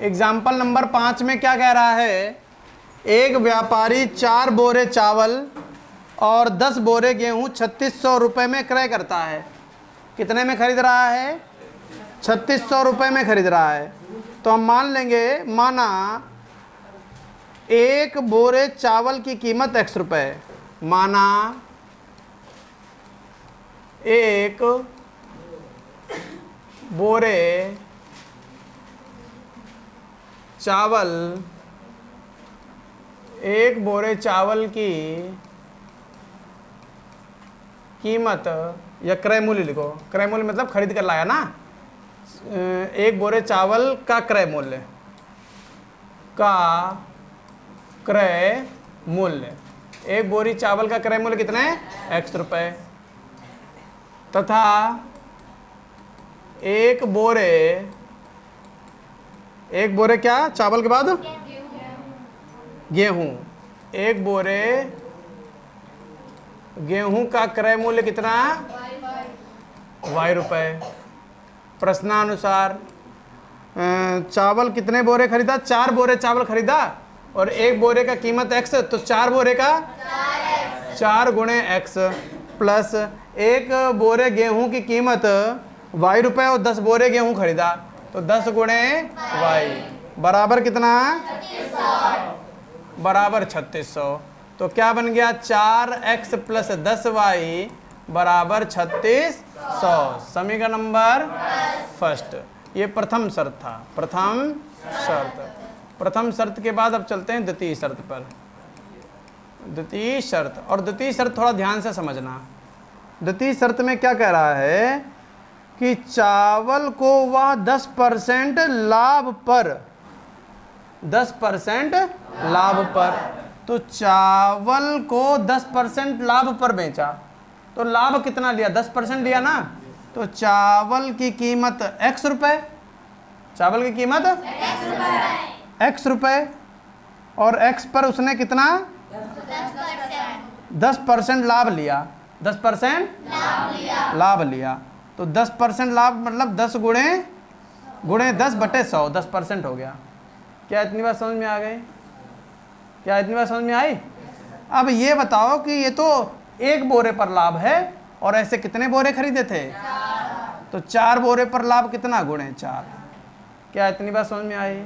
Example number 5 में क्या कह रहा है, एक व्यापारी 4 बोरे चावल और 10 बोरे गेहूं 3600 रुपये में क्रय करता है। कितने में खरीद रहा है? 3600 रुपये में खरीद रहा है। तो हम मान लेंगे, माना एक बोरे चावल की कीमत x रुपये, माना एक बोरे चावल, एक बोरे चावल की कीमत या क्रय मूल्य लिखो, क्रय मूल्य मतलब खरीद कर लाया ना, एक बोरे चावल का क्रय मूल्य का क्रय मूल्य, एक बोरी चावल का क्रय मूल्य कितना है? x रुपये, तथा एक बोरे क्या, चावल के बाद गेहूं, एक बोरे गेहूं का क्रय मूल्य कितना? y रुपये। प्रश्नानुसार चावल कितने बोरे खरीदा? 4 बोरे चावल खरीदा और एक बोरे का कीमत x, तो 4 बोरे का 4 गुणे x प्लस एक बोरे गेहूं की कीमत y रुपये और 10 बोरे गेहूं खरीदा, तो 10 गुणे y बराबर कितना? बराबर 3600। तो क्या बन गया? 4x प्लस 10y बराबर 3600। समीकरण नंबर फर्स्ट। ये प्रथम शर्त था, प्रथम शर्त। प्रथम शर्त के बाद अब चलते हैं द्वितीय शर्त पर। द्वितीय शर्त, और द्वितीय शर्त थोड़ा ध्यान से समझना। द्वितीय शर्त में क्या कह रहा है कि चावल को वह 10% लाभ पर, 10% लाभ पर, तो चावल को 10% लाभ पर बेचा, तो लाभ कितना लिया? 10% लिया ना, तो चावल की कीमत x रुपये, चावल की कीमत x रुपये, और x पर उसने कितना? 10% लाभ लिया, 10% लाभ लिया, तो 10% लाभ मतलब 10 गुणे 10 बटे 100, 10% हो गया। क्या इतनी बात समझ में आ गई? क्या इतनी बात समझ में आई? अब ये बताओ कि ये तो एक बोरे पर लाभ है और ऐसे कितने बोरे खरीदे थे? तो 4 बोरे पर लाभ कितना? गुणे 4। क्या इतनी बात समझ में आई?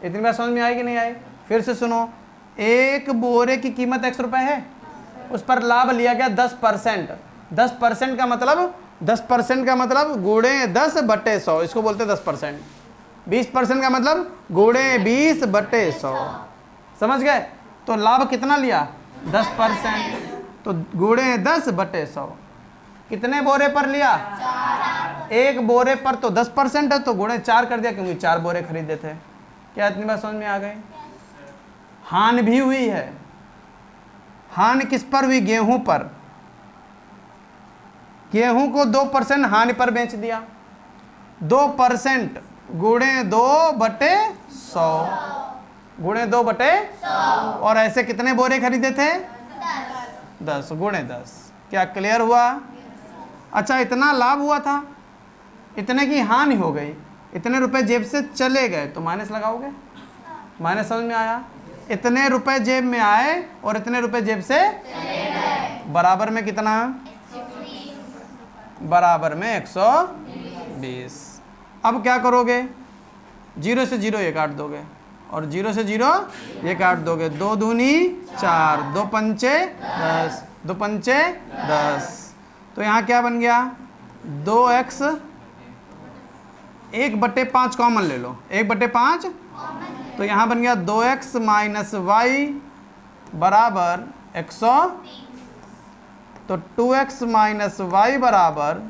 इतनी बात समझ में आई कि नहीं आई? फिर से सुनो, एक बोरे की कीमत x रुपये है, उस पर लाभ लिया गया 10%। 10% का मतलब, 10% का मतलब गुणे 10 बटे 100, इसको बोलते 10%। 20% का मतलब गुणे 20 बटे 100। समझ गए? तो लाभ कितना लिया? 10%, तो गुणे 10 बटे 100। कितने बोरे पर लिया? एक बोरे पर तो 10% है, तो गुणे 4 कर दिया, क्योंकि 4 बोरे खरीदे थे। क्या इतनी बात समझ में आ गई? हानि भी हुई है। हानि किस पर हुई? गेहूं पर। गेहूं को 2% हानि पर बेच दिया, 2% गुणे 2 बटे 100, गुणे 2 बटे 100। और ऐसे कितने बोरे खरीदे थे? 10 गुणे 10। क्या क्लियर हुआ? अच्छा, इतना लाभ हुआ था, इतने की हानि हो गई, इतने रुपए जेब से चले गए, तो माइनस लगाओगे? माइनस समझ में आया? इतने रुपए जेब में आए और इतने रुपए जेब से चले गए, बराबर में कितना? बराबर में 120। अब क्या करोगे? 0 से 0 ये काट दोगे, और 0 से 0 ये काट दोगे। 2 दूनी 4, 2 पंचे 10, 2 पंचे 10। तो यहाँ क्या बन गया? 2x, 1/5 कॉमन ले लो, 1/5, तो यहाँ बन गया 2x माइनस y बराबर 120। तो 2x माइनस y बराबर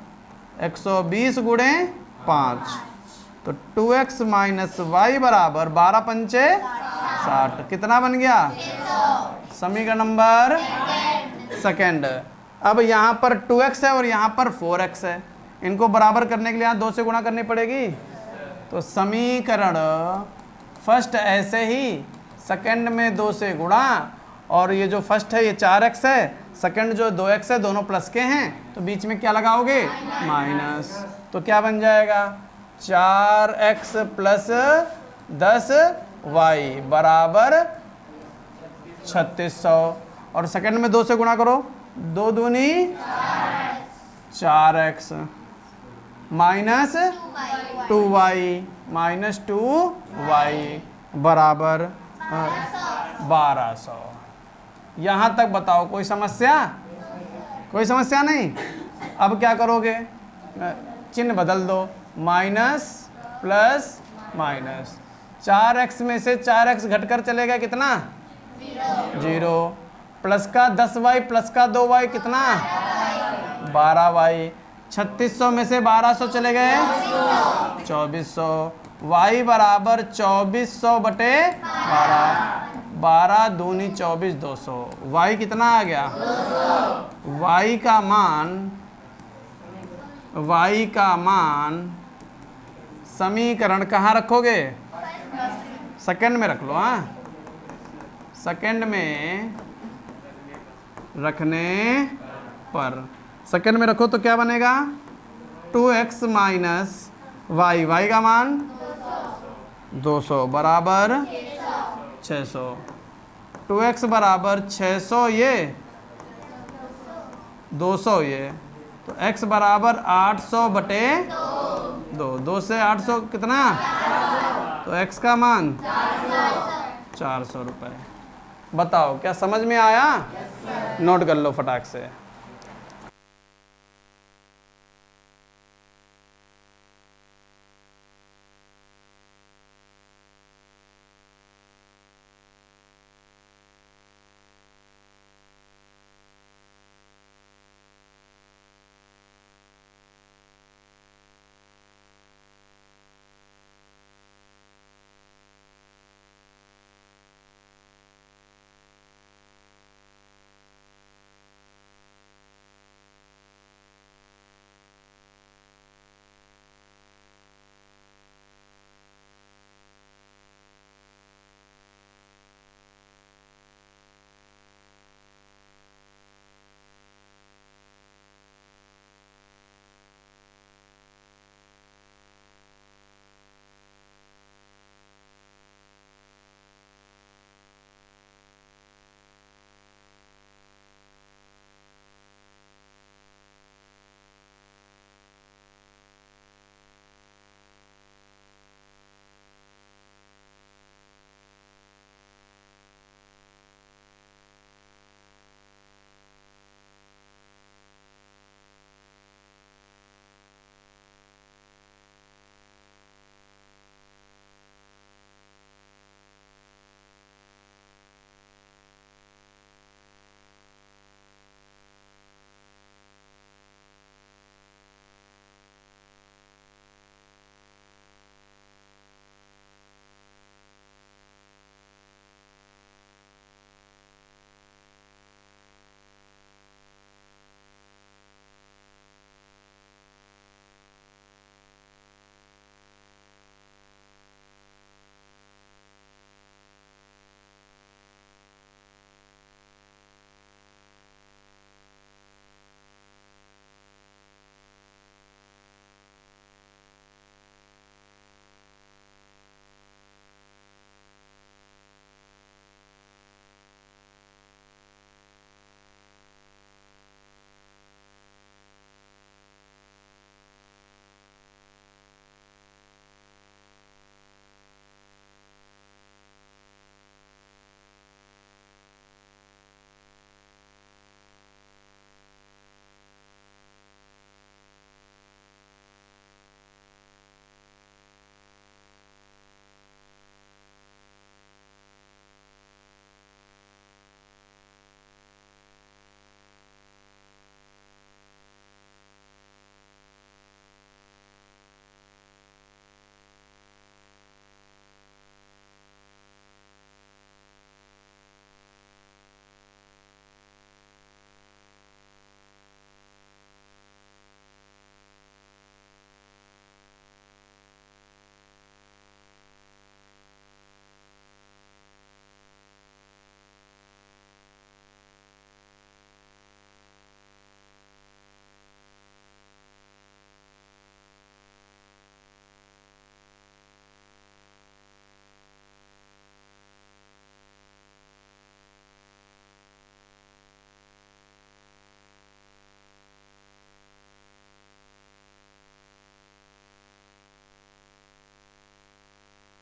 120 गुणे 5, तो 2x माइनस y बराबर 12 पंचे 60। कितना बन गया? समीकरण नंबर सेकेंड। अब यहाँ पर 2x है और यहाँ पर 4x है, इनको बराबर करने के लिए यहाँ 2 से गुणा करनी पड़ेगी। तो समीकरण फर्स्ट ऐसे ही, सेकंड में 2 से गुणा, और ये जो फर्स्ट है ये 4x है, सेकंड जो 2x है, दोनों प्लस के हैं, तो बीच में क्या लगाओगे? माइनस। तो क्या बन जाएगा? 4x प्लस 10y बराबर 3600। और सेकंड में 2 से गुणा करो, 2 दूनी 4x माइनस 2y बराबर 1200। यहाँ तक बताओ कोई समस्या? कोई समस्या नहीं। अब क्या करोगे, चिन्ह बदल दो, माइनस प्लस माइनस, 4x में से 4x घटकर चलेगा कितना? 0। प्लस का 10y प्लस का 2y कितना? 12y। 3600 में से 1200 चले गए 2400। y बराबर 2400 बटे 12, 12 दूनी 24, 200। y कितना आ गया? y का मान समीकरण कहाँ रखोगे? सेकंड में रख लो। हाँ, सेकंड में रखने पर, सेकंड में रखो तो क्या बनेगा? 2x माइनस वाई, वाई का मान 200 बराबर 600। 2x बराबर 600 ये, 200 ये, तो x बराबर 800 बटे 2, 2 से 800 कितना? तो x का मान 400 रुपये। बताओ क्या समझ में आया? नोट कर लो फटाक से।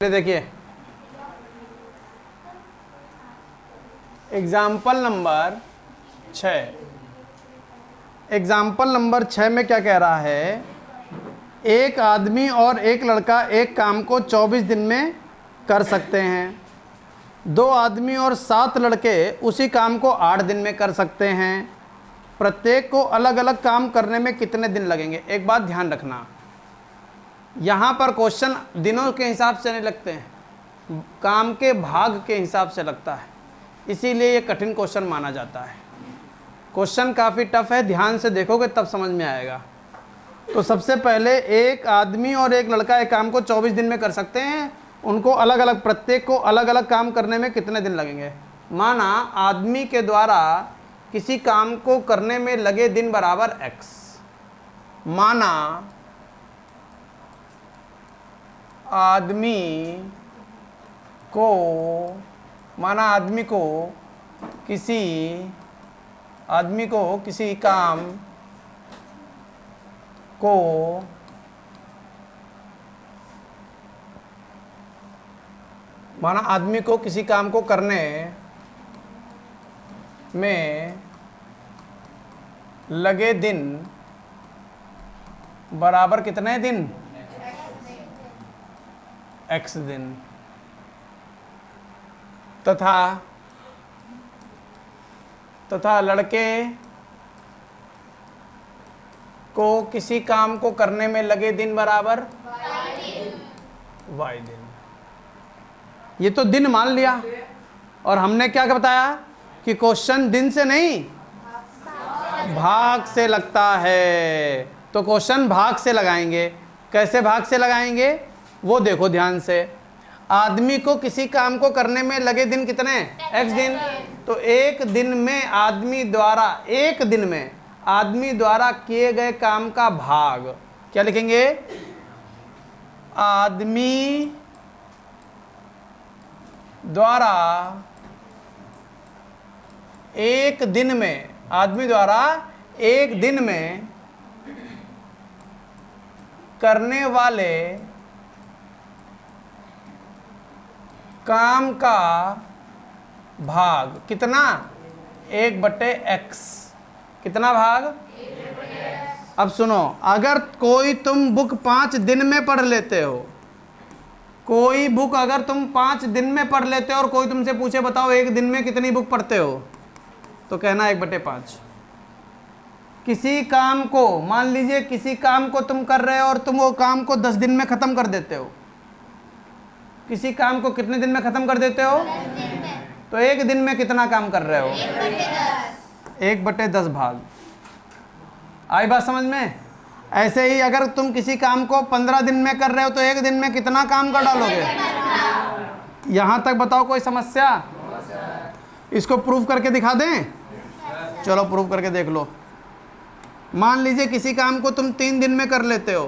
देखिए एग्जाम्पल नंबर 6। एग्जाम्पल नंबर 6 में क्या कह रहा है, एक आदमी और एक लड़का एक काम को 24 दिन में कर सकते हैं। 2 आदमी और 7 लड़के उसी काम को 8 दिन में कर सकते हैं। प्रत्येक को अलग अलग काम करने में कितने दिन लगेंगे? एक बात ध्यान रखना, यहाँ पर क्वेश्चन दिनों के हिसाब से नहीं लगते हैं, काम के भाग के हिसाब से लगता है, इसीलिए ये कठिन क्वेश्चन माना जाता है। क्वेश्चन काफ़ी टफ है, ध्यान से देखोगे तब समझ में आएगा। तो सबसे पहले एक आदमी और एक लड़का एक काम को 24 दिन में कर सकते हैं, उनको अलग अलग, प्रत्येक को अलग अलग काम करने में कितने दिन लगेंगे? माना आदमी के द्वारा किसी काम को करने में लगे दिन बराबर x। माना आदमी को किसी काम को करने में लगे दिन बराबर कितने दिन? x दिन। तथा लड़के को किसी काम को करने में लगे दिन बराबर y दिन। ये तो दिन मान लिया, और हमने क्या बताया कि क्वेश्चन दिन से नहीं भाग से लगता है, तो क्वेश्चन भाग से लगाएंगे। कैसे भाग से लगाएंगे वो देखो ध्यान से। आदमी को किसी काम को करने में लगे दिन कितने? x दिन। तो एक दिन में आदमी द्वारा किए गए काम का भाग क्या लिखेंगे? आदमी द्वारा एक दिन में करने वाले काम का भाग कितना? 1/x। कितना भाग? अब सुनो, अगर कोई तुम बुक 5 दिन में पढ़ लेते हो, कोई बुक अगर तुम 5 दिन में पढ़ लेते हो और कोई तुमसे पूछे बताओ एक दिन में कितनी बुक पढ़ते हो, तो कहना 1/5। किसी काम को, मान लीजिए किसी काम को तुम कर रहे हो और तुम वो काम को 10 दिन में ख़त्म कर देते हो। किसी काम को कितने दिन में ख़त्म कर देते हो? 10 दिन में। तो एक दिन में कितना काम कर रहे हो? 1/10 भाग। आई बात समझ में? ऐसे ही अगर तुम किसी काम को 15 दिन में कर रहे हो तो एक दिन में कितना काम कर डालोगे? यहाँ तक बताओ कोई समस्या? इसको प्रूफ करके दिखा दें? चलो प्रूफ करके देख लो। मान लीजिए किसी काम को तुम 3 दिन में कर लेते हो।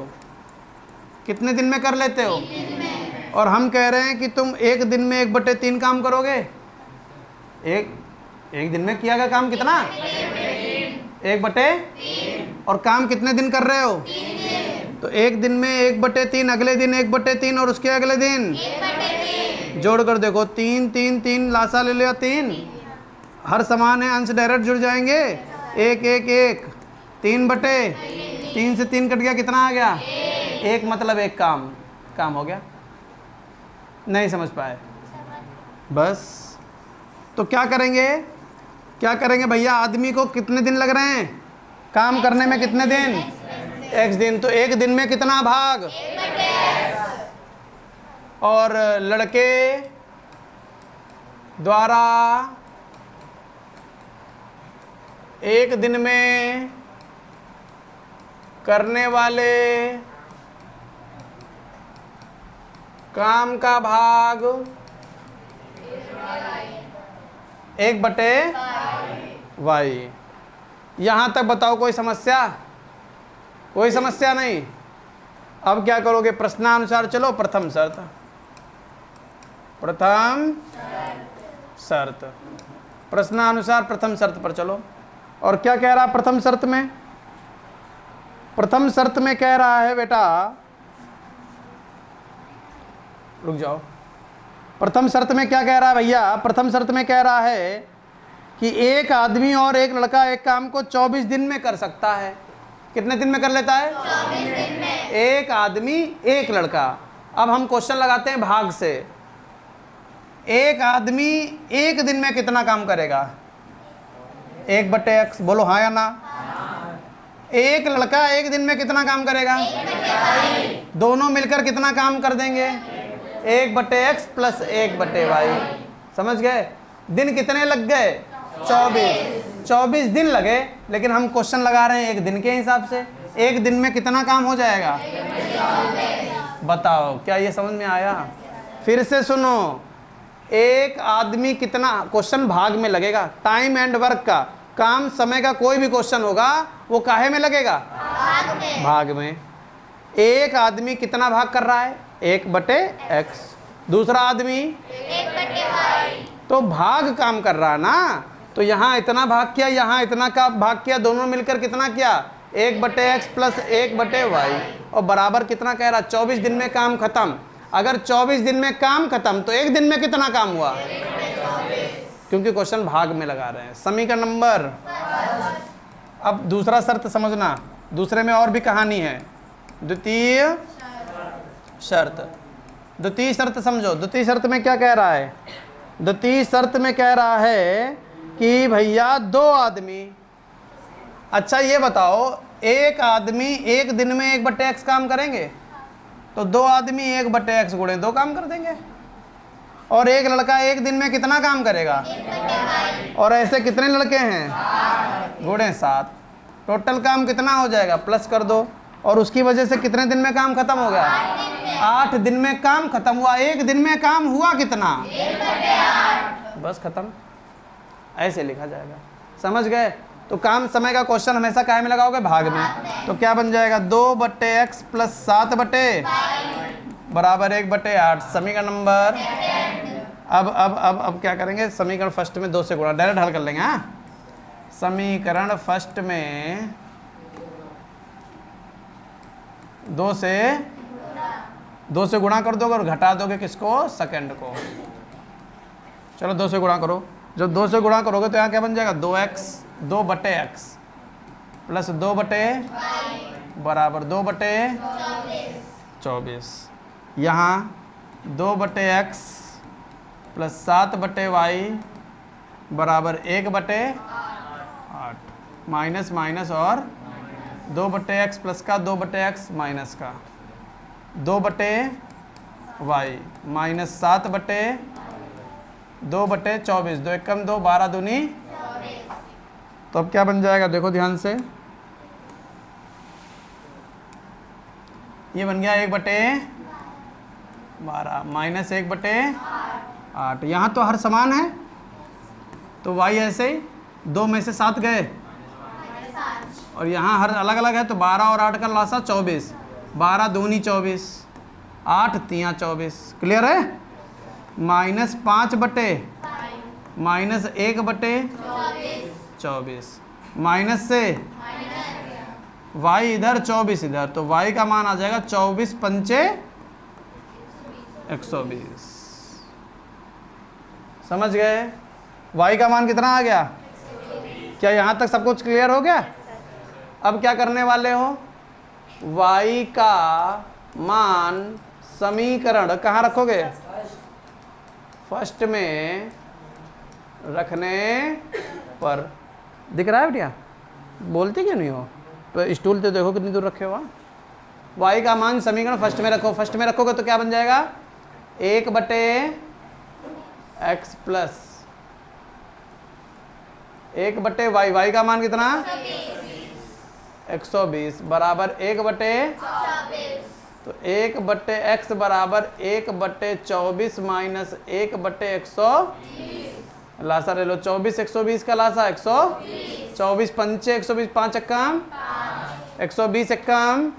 कितने दिन में कर लेते हो? 3 दिन में। और हम कह रहे हैं कि तुम एक दिन में 1/3 काम करोगे। एक दिन में किया गया काम कितना? 1/3। और काम कितने दिन कर रहे हो? 3 दिन। तो एक दिन में 1/3, अगले दिन 1/3 और उसके अगले दिन 1/3। जोड़ कर देखो, 3 3 3, लासा ले लिया 3। हर समान है, अंश डायरेक्ट जुड़ जाएंगे। 1 1 1, 3/3 से 3 कट गया, कितना आ गया? 1। मतलब एक काम हो गया। नहीं समझ पाए? बस तो क्या करेंगे भैया? आदमी को कितने दिन लग रहे हैं काम करने में? कितने दिन? x दिन। तो एक दिन में कितना भाग? 1/10। और लड़के द्वारा एक दिन में करने वाले काम का भाग 1/y। यहाँ तक बताओ कोई समस्या? कोई समस्या नहीं। अब क्या करोगे? प्रश्नानुसार चलो। प्रथम शर्त प्रश्नानुसार प्रथम शर्त पर चलो। और क्या कह रहा है प्रथम शर्त में? प्रथम शर्त में कह रहा है बेटा, रुक जाओ। प्रथम शर्त में क्या कह रहा है भैया? प्रथम शर्त में कह रहा है कि एक आदमी और एक लड़का एक काम को 24 दिन में कर सकता है। कितने दिन में कर लेता है? 24 दिन में। एक आदमी एक लड़का। अब हम क्वेश्चन लगाते हैं भाग से। एक आदमी एक दिन में कितना काम करेगा? 1/x। बोलो हाँ या ना? एक लड़का एक दिन में कितना काम करेगा? दोनों मिलकर कितना काम कर देंगे? 1/x plus 1/y। समझ गए? दिन कितने लग गए? 24 दिन लगे, लेकिन हम क्वेश्चन लगा रहे हैं एक दिन के हिसाब से। एक दिन में कितना काम हो जाएगा? बताओ, क्या ये समझ में आया? फिर से सुनो, एक आदमी कितना, क्वेश्चन भाग में लगेगा। टाइम एंड वर्क का, काम समय का कोई भी क्वेश्चन होगा वो काहे में लगेगा? भाग में। एक आदमी कितना भाग कर रहा है? 1/x। दूसरा आदमी 1/y। तो भाग काम कर रहा है ना, तो यहाँ इतना भाग किया, यहाँ इतना का भाग किया, दोनों मिलकर कितना किया? 1/x plus 1/y। और बराबर कितना कह रहा? 24 दिन में काम खत्म। अगर 24 दिन में काम खत्म तो एक दिन में कितना काम हुआ? क्योंकि क्वेश्चन भाग में लगा रहे हैं। समीकरण नंबर। अब दूसरा शर्त समझना, दूसरे में और भी कहानी है। द्वितीय शर्त। द्वितीय शर्त समझो। द्वितीय शर्त में क्या कह रहा है? द्वितीय शर्त में कह रहा है कि भैया दो आदमी, अच्छा ये बताओ, एक आदमी एक दिन में 1/x काम करेंगे तो दो आदमी 1/x गुणे 2 काम कर देंगे। और एक लड़का एक दिन में कितना काम करेगा? और ऐसे कितने लड़के हैं? गुणे 7। टोटल काम कितना हो जाएगा? प्लस कर दो। और उसकी वजह से कितने दिन में काम खत्म हो गया? 8 दिन में काम खत्म हुआ। एक दिन में काम हुआ कितना? 1/8। बस खत्म। ऐसे लिखा जाएगा। समझ गए? तो काम समय का क्वेश्चन हमेशा काय में लगाओगे? भाग में। तो क्या बन जाएगा? 2/x प्लस 7 बराबर 1/8। समीकरण नंबर। अब क्या करेंगे? समीकरण फर्स्ट में 2 से गुणा, डायरेक्ट हल कर लेंगे। हाँ, समीकरण फर्स्ट में 2 से गुणा कर दोगे और घटा दोगे किसको? सेकंड को। चलो 2 से गुणा करो। जब 2 से गुणा करोगे तो यहाँ क्या बन जाएगा? 2/x प्लस 2/y बराबर 2/24। यहाँ 2/x प्लस 7/y बराबर 1/8। माइनस माइनस और 2/x प्लस का 2/x माइनस का 2/y माइनस 7/2/24। 2 एकम 2, 12 दूनी। तो अब क्या बन जाएगा? देखो ध्यान से, ये बन गया 1/12 माइनस 1/8। यहाँ तो हर समान है तो y ऐसे ही 2 में से 7 गए और यहाँ हर अलग अलग है तो 12 और 8 का लासा 24। 12 दूनी 24, 8 तियाँ 24। क्लियर है? Minus 5/, minus 1/24। माइनस से y इधर 24 इधर, तो y का मान आ जाएगा 24 पंचे 120। समझ गए? y का मान कितना आ गया? क्या यहाँ तक सब कुछ क्लियर हो गया? अब क्या करने वाले हो? y का मान समीकरण कहाँ रखोगे? फर्स्ट में रखने पर। दिख रहा है बेटिया? बोलते क्यों नहीं हो? तो स्टूल तो देखो कितनी दूर रखे हो। y का मान समीकरण फर्स्ट में रखो। फर्स्ट में रखोगे तो क्या बन जाएगा? 1/x plus 1/y। y का मान कितना? 120 बराबर 1/24। तो 1/x बराबर 1/24 माइनस 1/120। लासा ले लो। 24 120 का लासा 100। 24 पंचे 120, 5 एक्कम 120 एक्कम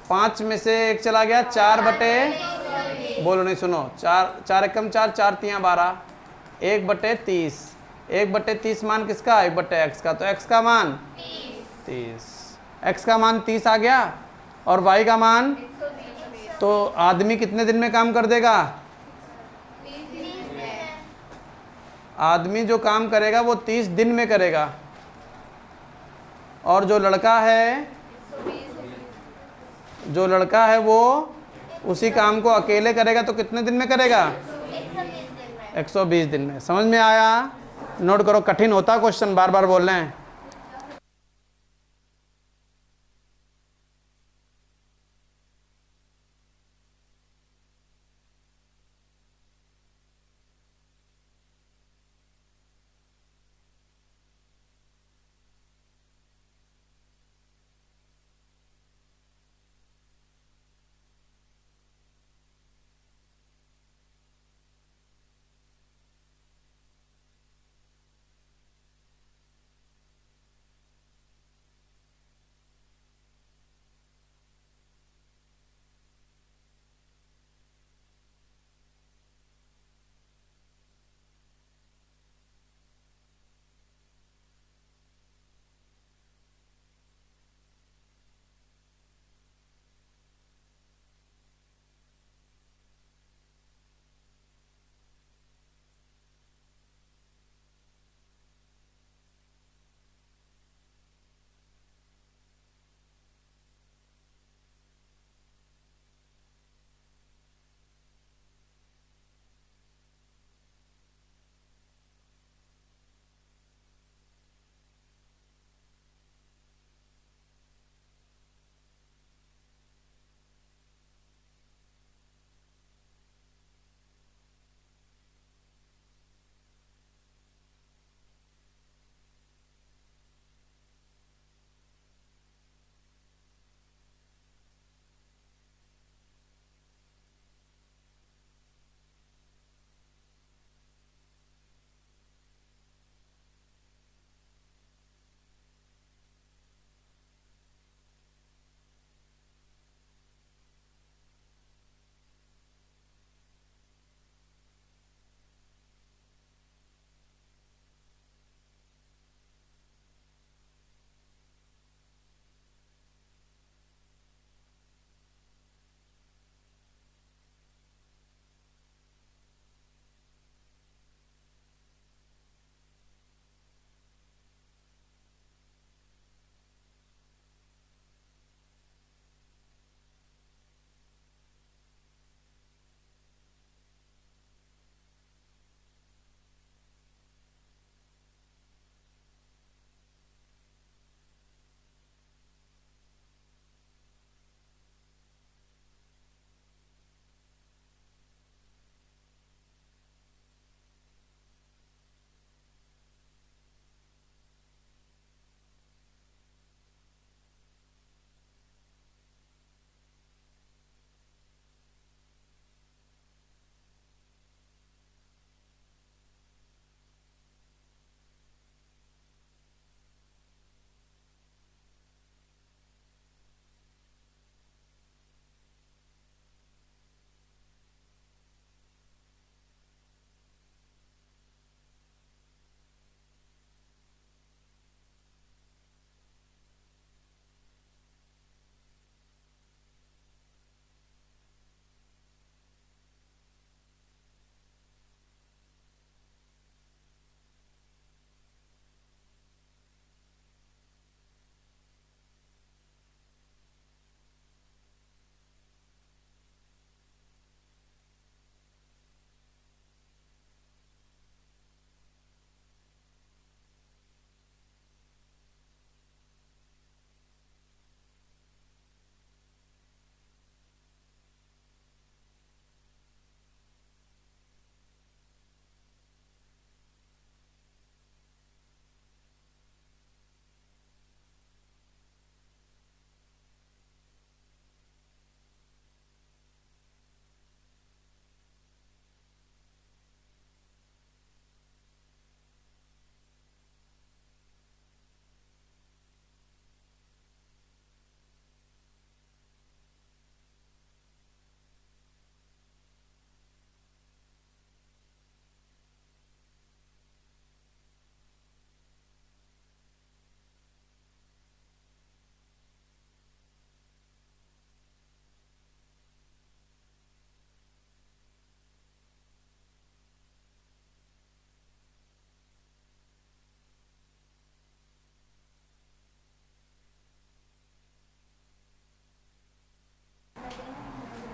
5 में से 1 चला गया। 4/, बोलो नहीं सुनो, 4 एक्कम 4, 4 तियाँ 12, 1/30। 1/30 मान किसका? 1/x का। तो x का मान 30। x का मान 30 आ गया और y का मान तो आदमी कितने दिन में काम कर देगा? आदमी जो काम करेगा वो 30 दिन में करेगा, और जो लड़का है वो उसी काम को अकेले करेगा तो कितने दिन में करेगा? 120 दिन में। समझ में आया? नोट करो, कठिन होता क्वेश्चन, बार बार बोल रहे हैं।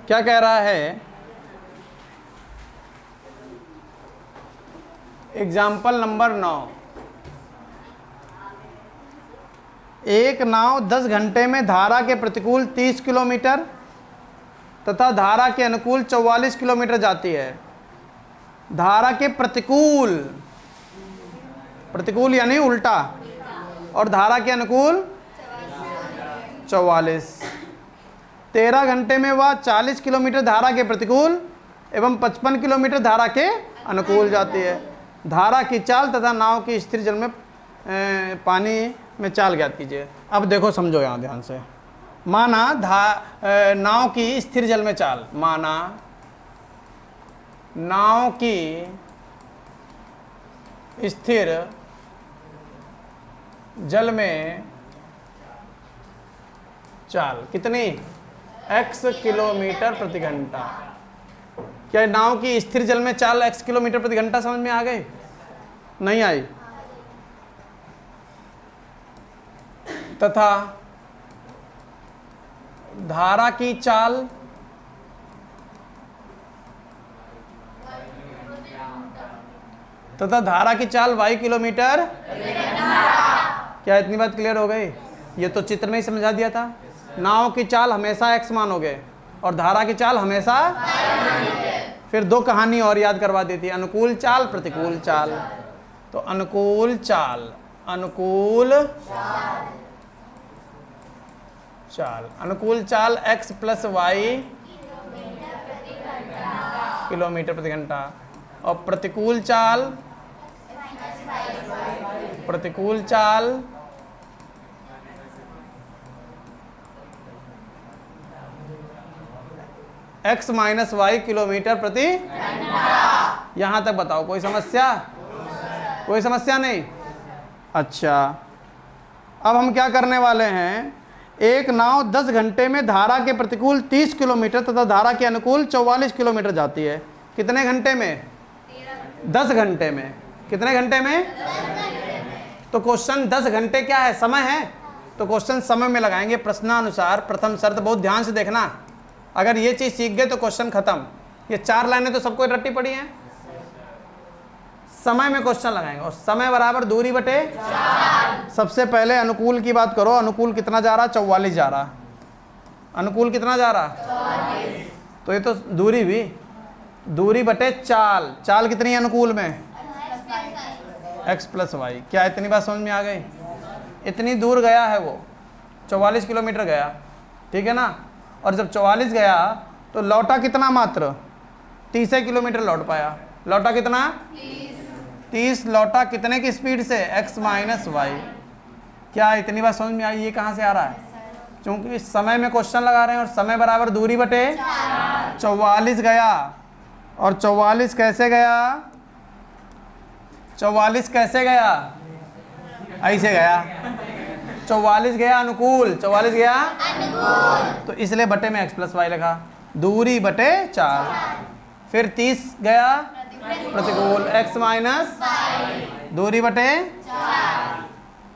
क्या कह रहा है, एग्जाम्पल नंबर 9, एक नाव 10 घंटे में धारा के प्रतिकूल 30 किलोमीटर तथा धारा के अनुकूल 44 किलोमीटर जाती है। धारा के प्रतिकूल, प्रतिकूल यानी उल्टा, और धारा के अनुकूल 44। 13 घंटे में वह 40 किलोमीटर धारा के प्रतिकूल एवं 55 किलोमीटर धारा के अनुकूल जाती है। धारा की चाल तथा नाव की स्थिर जल में पानी में चाल ज्ञात कीजिए। अब देखो, समझो यहाँ ध्यान से। माना नाव की स्थिर जल में चाल, माना नाव की स्थिर जल में चाल कितनी, x किलोमीटर प्रति घंटा। क्या नाव की स्थिर जल में चाल x किलोमीटर प्रति घंटा समझ में आ गई? नहीं आई? तथा धारा की चाल y किलोमीटर। क्या इतनी बात क्लियर हो गई? ये तो चित्र में ही समझा दिया था। नाव की चाल हमेशा x मानोगे और धारा की चाल हमेशा। फिर दो कहानी और याद करवा दी थी, अनुकूल चाल प्रतिकूल चाल। तो अनुकूल चाल, अनुकूल x प्लस y किलोमीटर प्रति घंटा, और प्रतिकूल चाल x माइनस वाई किलोमीटर प्रति। यहां तक बताओ, कोई समस्या? कोई समस्या नहीं? अच्छा, अब हम क्या करने वाले हैं, एक नाव 10 घंटे में धारा के प्रतिकूल 30 किलोमीटर तथा धारा के अनुकूल 44 किलोमीटर जाती है। कितने घंटे में? 10 घंटे में। कितने घंटे में? तो क्वेश्चन 10 घंटे क्या है, समय है, तो क्वेश्चन समय में लगाएंगे प्रश्नानुसार। प्रथम शर्त बहुत ध्यान से देखना, अगर ये चीज सीख गए तो क्वेश्चन खत्म। ये 4 लाइनें तो सबको रट्टी पड़ी हैं। समय में क्वेश्चन लगाएंगे, और समय बराबर दूरी बटे। सबसे पहले अनुकूल की बात करो। अनुकूल कितना जा रहा? 44 जा रहा। अनुकूल कितना जा रहा? 44। तो ये तो दूरी भी, दूरी बटे चाल। चाल कितनी है अनुकूल में? x plus Y. क्या इतनी बात समझ में आ गई? इतनी दूर गया है वो, 44 किलोमीटर गया, ठीक है ना। और जब 44 गया तो लौटा कितना? मात्र 30 किलोमीटर लौट पाया। लौटा कितना? 30 लौटा कितने की स्पीड से? x minus Y. क्या इतनी बात समझ में आई? ये कहाँ से आ रहा है? क्योंकि समय में क्वेश्चन लगा रहे हैं, और समय बराबर दूरी बटे 44 गया। और 44 कैसे गया? 44 कैसे गया? ऐसे गया। 44 गया अनुकूल, 44 गया अनुकूल, तो इसलिए बटे में x प्लस वाई लिखा। दूरी बटे 4। फिर 30 गया प्रतिकूल, x माइनस दूरी बटे 4।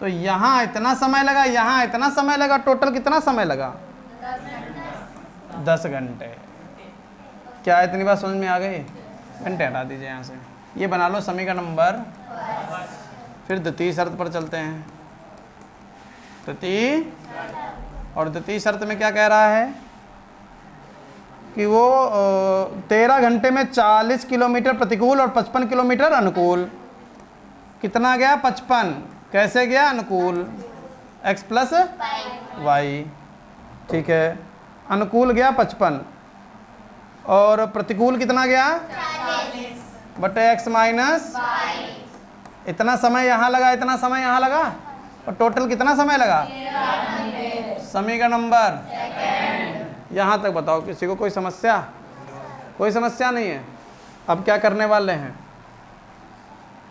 तो यहाँ इतना समय लगा, यहाँ इतना समय लगा, टोटल कितना समय लगा? 10 घंटे। क्या इतनी बात समझ में आ गई? घंटे हटा दीजिए यहाँ से। ये बना लो समीकरण नंबर। फिर द्वितीय शर्त पर चलते हैं। द्वितीय शर्त में क्या कह रहा है कि वो 13 घंटे में 40 किलोमीटर प्रतिकूल और 55 किलोमीटर अनुकूल। कितना गया? 55। कैसे गया? अनुकूल, x प्लस वाई, ठीक है। अनुकूल गया 55 और प्रतिकूल कितना गया? 40 बटे x माइनस। इतना समय यहाँ लगा, इतना समय यहाँ लगा, और टोटल कितना समय लगा? समीकरण नंबर। यहाँ तक बताओ, किसी को कोई समस्या? कोई समस्या नहीं है। अब क्या करने वाले हैं?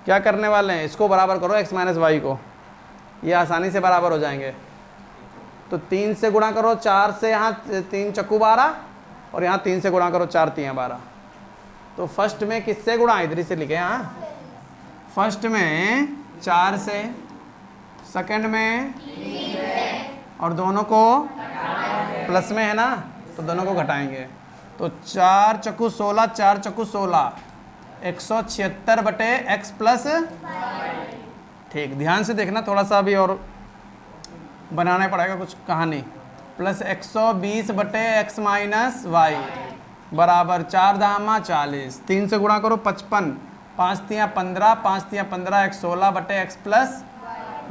क्या करने वाले हैं? इसको बराबर करो x माइनस वाई को, ये आसानी से बराबर हो जाएंगे। तो 3 से गुणा करो, 4 से, यहाँ 3 चक्कू 12, और यहाँ 3 से गुणा करो, 4 3 12। तो फर्स्ट में किससे गुणा? इधर से लिखे। यहाँ फर्स्ट में 4 से, सेकंड में 3 से, और दोनों को प्लस में है ना, तो दोनों को घटाएंगे। तो 4 चक्कू 16, 4 चक्कू 16, 176 बटे x प्लस, ठीक, ध्यान से देखना, थोड़ा सा अभी और बनाना पड़ेगा कुछ कहानी। प्लस 120 बटे x माइनस वाई बराबर 4 दामा 40, 3 से गुणा करो 55, 5 तियाँ 15, 5 तियाँ 15, 16 बटे x प्लस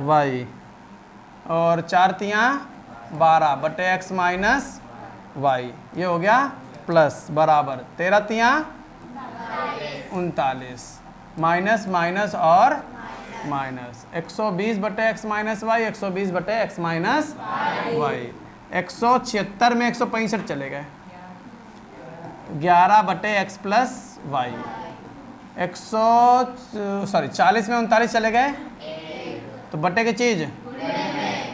वाई, और 4 तियाँ 12 बटे x माइनस वाई, ये हो गया प्लस बराबर 13 तियाँ 39, माइनस माइनस और माइनस 120 बटे x माइनस वाई, 120 बटे x माइनस वाई, 176 में 165 चले गए, 11 बटे x प्लस वाई, 40 में 39 चले गए, तो बटे की चीज़,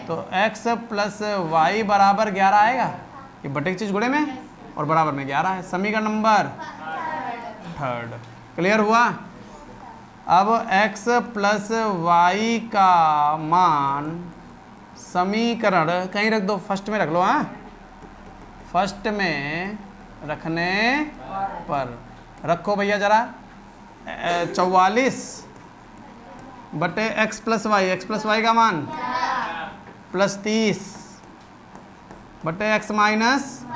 तो x प्लस वाई बराबर 11 आएगा, ये बटे की चीज़ गुणे में और बराबर में 11 है। समीकरण नंबर 3 क्लियर हुआ। अब x प्लस वाई का मान समीकरण कहीं रख दो, फर्स्ट में रख लो, हाँ, फर्स्ट में रखने पर रखो भैया जरा, 44 बटे x प्लस वाई का मान प्लस 30 बटे x माइनस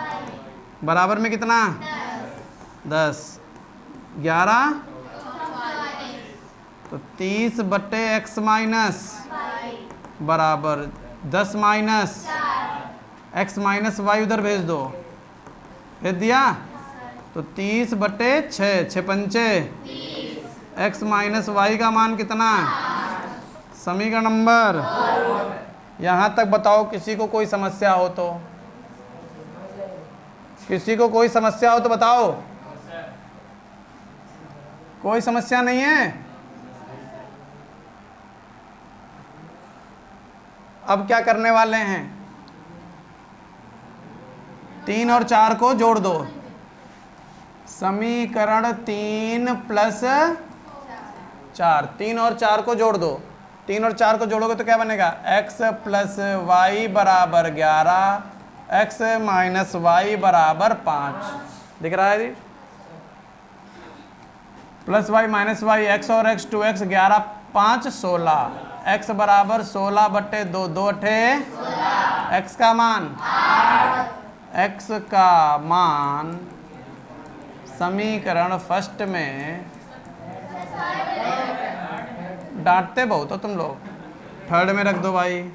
बराबर में कितना, 10, 11, तो 30 बटे x माइनस बराबर 10 माइनस x माइनस वाई उधर भेज दो, भेज दिया, तो 30 बटे 6, 6 पंचे x माइनस वाई का मान कितना, समीकरण नंबर, यहाँ तक बताओ किसी को कोई समस्या हो तो, किसी को कोई समस्या हो तो बताओ, कोई समस्या नहीं है। अब क्या करने वाले हैं, 3 और 4 को जोड़ दो, समीकरण 3 प्लस 4, 3 और 4 को जोड़ दो, 3 और 4 को जोड़ोगे तो क्या बनेगा, x प्लस वाई बराबर 11, x माइनस वाई बराबर 5, दिख रहा है जी, plus Y minus Y, x और x 2x 11, 5 16, x बराबर 16 बटे 2, 2 अठे, x का मान, x का मान समीकरण फर्स्ट में, डांटते बहुत हो तुम लोग, थर्ड में रख दो भाई,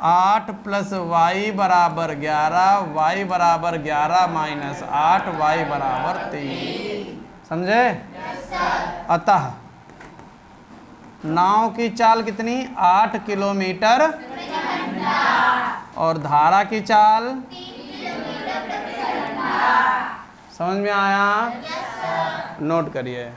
8 प्लस वाई बराबर 11, वाई बराबर 11 माइनस 8, वाई बराबर 3, समझे। अतः नाव की चाल कितनी, 8 किलोमीटर, और धारा की चाल, समझ में आया, नोट करिए।